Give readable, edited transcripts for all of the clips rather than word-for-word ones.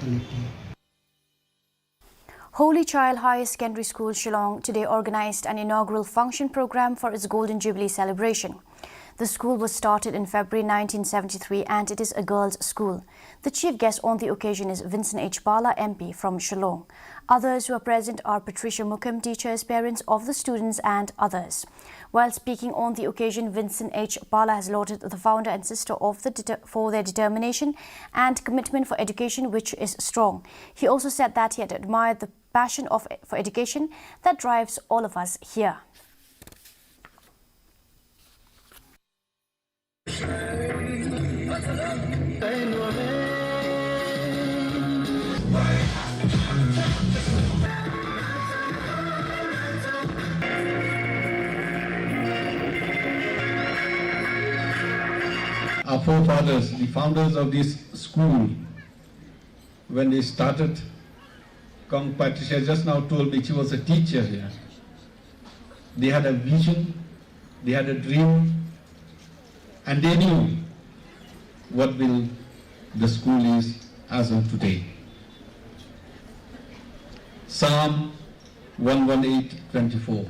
opportunity. Holy Child Higher Secondary School Shillong today organized an inaugural function program for its Golden Jubilee celebration. The school was started in February 1973 and it is a girls' school. The chief guest on the occasion is Vincent H. Bala, MP from Shillong. Others who are present are Patricia Mukim, teachers, parents of the students and others. While speaking on the occasion, Vincent H. Bala has lauded the founder and sister for their determination and commitment for education, which is strong. He also said that he had admired the passion for education that drives all of us here. Our forefathers, the founders of this school, when they started, Kong Patricia just now told me she was a teacher here. They had a vision, they had a dream, and they knew what will the school is as of today. Psalm 118:24.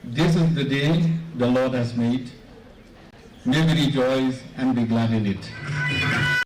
This is the day the Lord has made. May we rejoice and be glad in it.